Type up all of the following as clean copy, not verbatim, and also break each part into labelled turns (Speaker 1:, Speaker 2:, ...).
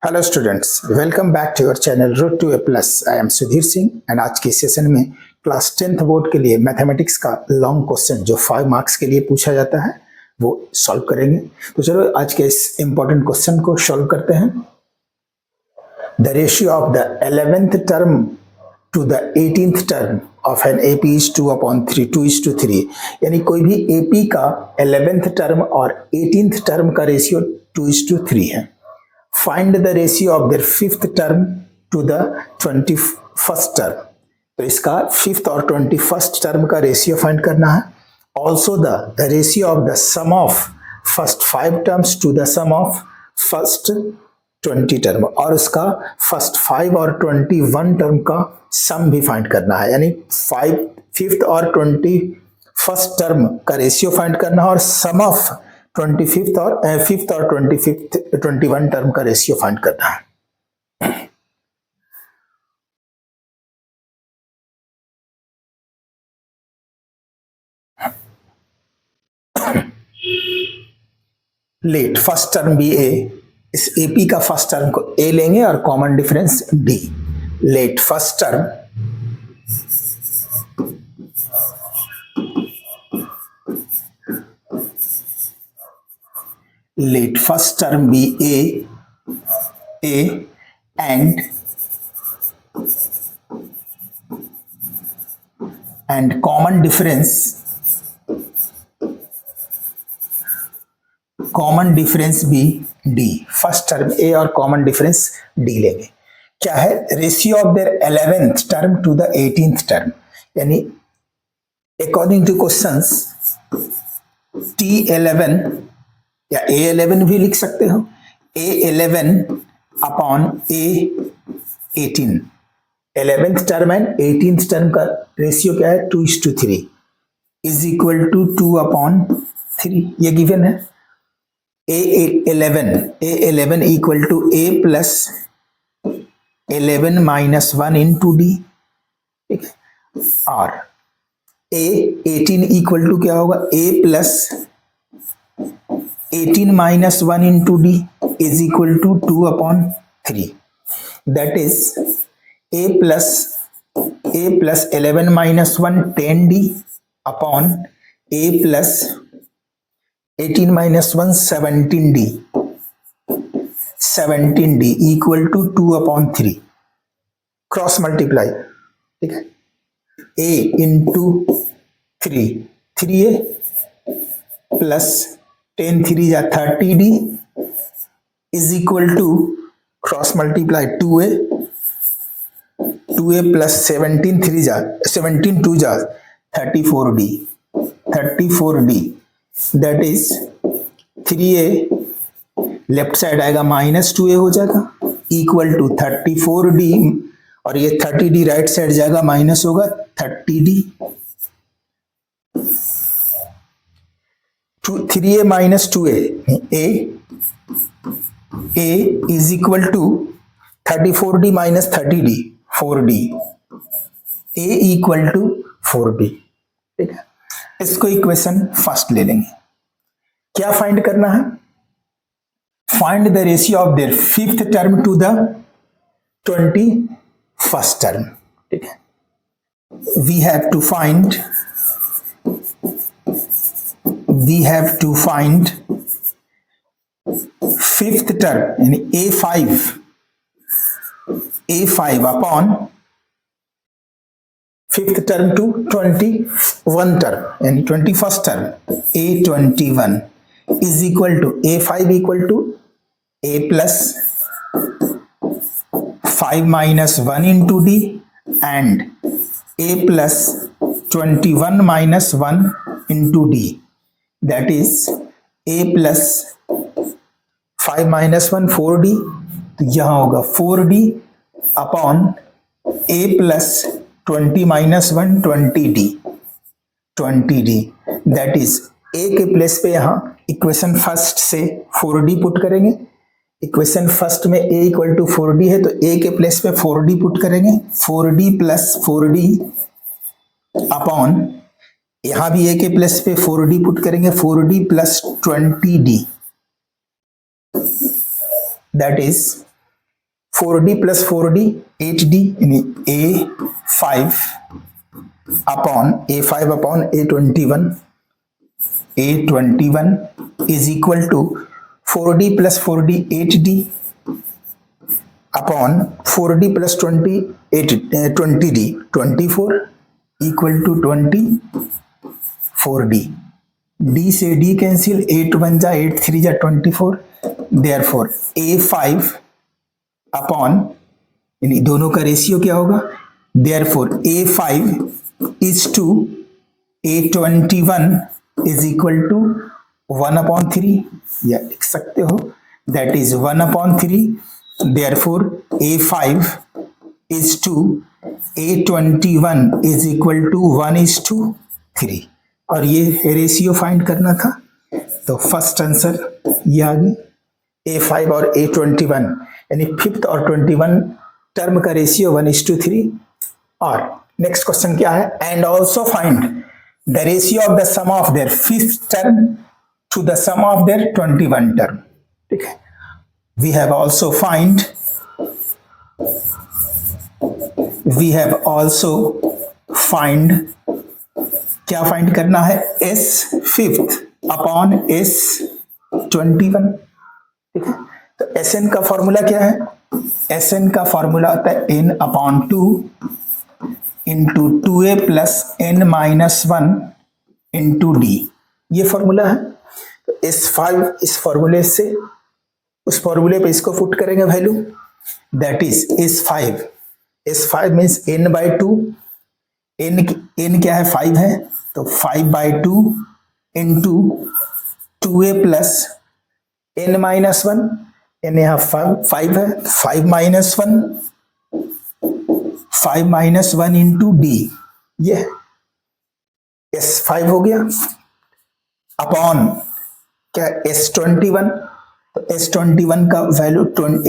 Speaker 1: Hello students, welcome back to your channel route to A plus. I am Sudhir Singh and आज के session में class 10th board के लिए mathematics का long question जो 5 मार्क्स के लिए पूछा जाता है वो सॉल्व करेंगे। तो चलो आज के इस इंपॉर्टेंट क्वेश्चन को सॉल्व करते हैं। The ratio of the 11th term to the 18th term of an AP is 2/3, 2:3। यानी कोई भी एपी का 11th टर्म और 18th टर्म का रेशियो 2:3 है। Find the ratio of their 5th term to the 21st term. तो इसका 5th और 21st टर्म का रेशियो फाइंड करना है। Also the ratio of the sum of first 5 terms to the sum of first 20 term, और उसका first 5 और 21 term का सम भी फाइंड करना है। यानी 5th और 21st टर्म का रेशियो फाइंड करना है और सम ऑफ 25th और 5th और 21 टर्म का रेशियो फाइंड करना है। लेट फर्स्ट टर्म बी ए, इस एपी का फर्स्ट टर्म को ए लेंगे और common difference D. Let first term let first term be a and common difference be d। First term a और कॉमन डिफरेंस d लेंगे। क्या है? Ratio of their 11th term to the 18th term. यानी according to questions T11 या A11 भी लिख सकते हो। A11 upon A18, 11th term and 18th term का रेशियो क्या है? 2:3 इज इक्वल टू 2/3। ये गिवन है। A11 equal to A plus 11 minus 1 into d, ठीक है। और A18 इक्वल टू क्या होगा? A plus 18 minus 1 into d is equal to 2/3. That is a plus 11 minus 1 10d upon a plus 18 minus 1 17d equal to 2/3। Cross multiply, ठीक है। a into 3a plus 10 3 जा 30d is equal to cross multiply 2a plus 17 2 जा 34d that is 3a left side आएगा minus 2a हो जाएगा equal to 34d, और ये 30d right side जाएगा माइनस होगा 30d। 3a minus 2a, a is equal to 34d minus 30d 4d, a equal to 4d, ठीक है। इसको इक्वेशन फर्स्ट ले लेंगे। क्या फाइंड करना है? Find the ratio of their 5th term to the 21st term, ठीक है। we have to find 5th term यानी A5 upon 5th term to 21 term यानी 21st term A21 is equal to A5 equal to A plus 5 minus 1 into D and A plus 21 minus 1 into D, that is a plus 5 minus 1 4d, तो यहां होगा 4d upon a plus 20 minus 1 20d, that is a के place पे यहां equation first से 4d put करेंगे। Equation first में a equal to 4d है तो a के प्लेस पे 4d पुट करेंगे। 4d प्लस 4d अपॉन यहां भी a के प्लस पे 4d पुट करेंगे, 4d plus 20d, that is 4d plus 4d 8d यानी A5 upon A21 is equal to 4d plus 4d 8d upon 4d plus 20d 24 equal to 24d। d से d cancel, 8 1 जा 8 3 जा 24, therefore A5 upon यानी दोनों का ratio क्या होगा, therefore A5 is to A21 is equal to 1/3, या लिख सकते हो that is 1/3, therefore A5 is to A21 is equal to 1:3, और ये रेशियो फाइंड करना था। तो फर्स्ट आंसर ये आ गई, A5 और A21 यानी फिफ्थ और 21 टर्म का रेशियो 1:3। और नेक्स्ट क्वेश्चन क्या है, and also find the ratio of the sum of their fifth term to the sum of their 21 term. ठीक है, वी हैव ऑल्सो फाइंड क्या फाइंड करना है, S फिफ्थ अपॉन S 21। ठीक है, तो Sn का फॉर्मूला क्या है, Sn का फॉर्मूला होता है n/2 into 2a plus n-1 into d, ये फॉर्मूला है। तो S5 इस फॉर्मूले से उस फॉर्मूले पे इसको पुट करेंगे value, that is S5 means n/2, n क्या है 5 है, तो 5/2 into 2a plus n-1, n यहाँ 5 है, 5 - 1 इंटू d, ये S5 हो गया, अपॉन क्या S21, तो S21 का value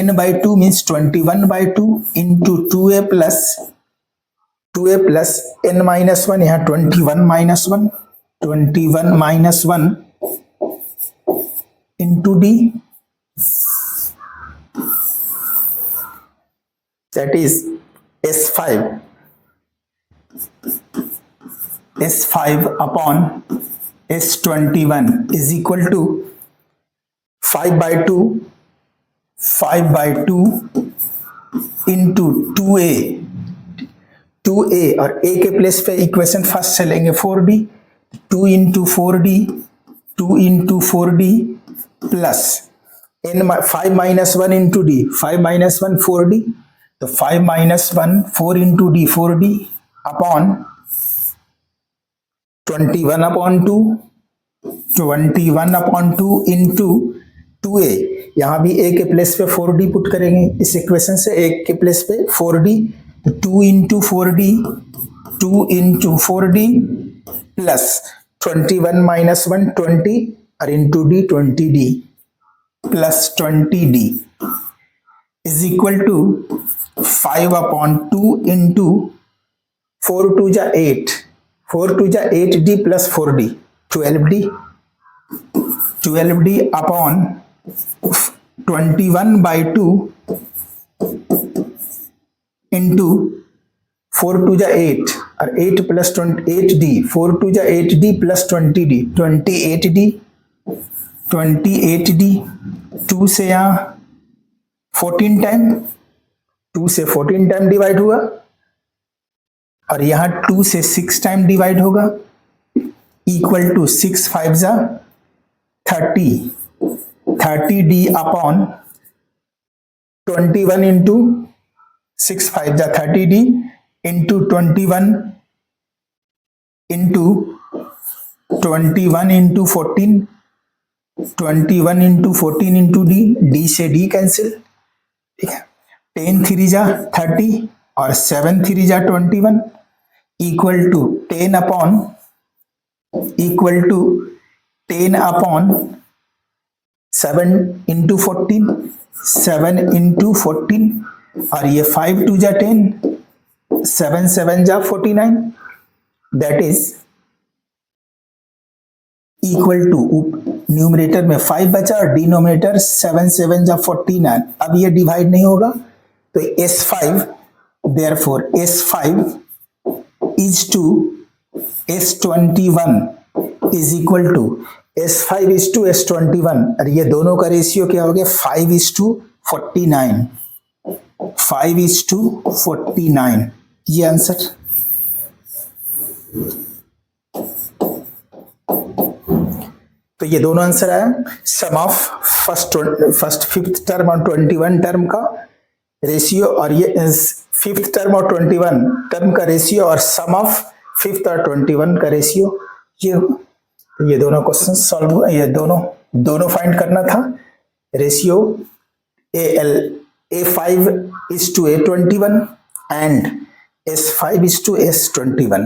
Speaker 1: n/2 means 21/2 into 2a plus n-1, यहाँ 21 - 1 into d, that is S5 upon S21 is equal to 5/2 into 2a और a के प्लेस पे इक्वेशन फर्स्ट चलेंगे 4d, 2 into 4d plus n 5 - 1 into d, 5 - 1 4d, तो 5 - 1 4 into d 4d upon 21/2 into 2a, यहाँ भी a के place पे 4d put करेंगे इस इक्वेशन से, a के प्लेस पे 4d, तो 2 इंटू 4d प्लस 21 - 1 20 और into d 20d plus 20d is equal to 5/2 into 4 2 जा 8, 4 2 जा 8d plus 4d 12d upon 21/2 into 4 2 जा 8 और 8 प्लस 8d, 4 2 जा 8d प्लस 20d 28d, 2 से यहाँ 14 टाइम, 2 से 14 टाइम डिवाइड हुआ, और यहाँ 2 से 6 टाइम डिवाइड होगा, इक्वल टू 6 5 जा 30d अपॉन 21 इंटू 6 5 जा 30d into 21 into 14 into d से d कैंसिल। ठीक है, 10 3 जा 30 और 7 3 जा 21 इक्वल टू 10 अपॉन 7 इंटू 14 और ये 5 2 जा 10, 7 7 जा 49, that is equal to, numerator में 5 बचा और डिनोमिनेटर 7 7 जा 49। अब ये डिवाइड नहीं होगा, तो S5 therefore S5 is to S21 is equal to S5 is to S21 और ये दोनों का रेशियो क्या हो गया 5:49 5:49 ये आंसर। तो ये दोनों आंसर आया। सम ऑफ फर्स्ट फिफ्थ टर्म और 21 टर्म का रेशियो और ये फिफ्थ टर्म और 21 टर्म का रेशियो और सम ऑफ फिफ्थ और 21 का रेशियो ये दोनों क्वेश्चन सॉल्व ये दोनों फाइंड करना था। Ratio A5 is to A21 and S5 is to S21।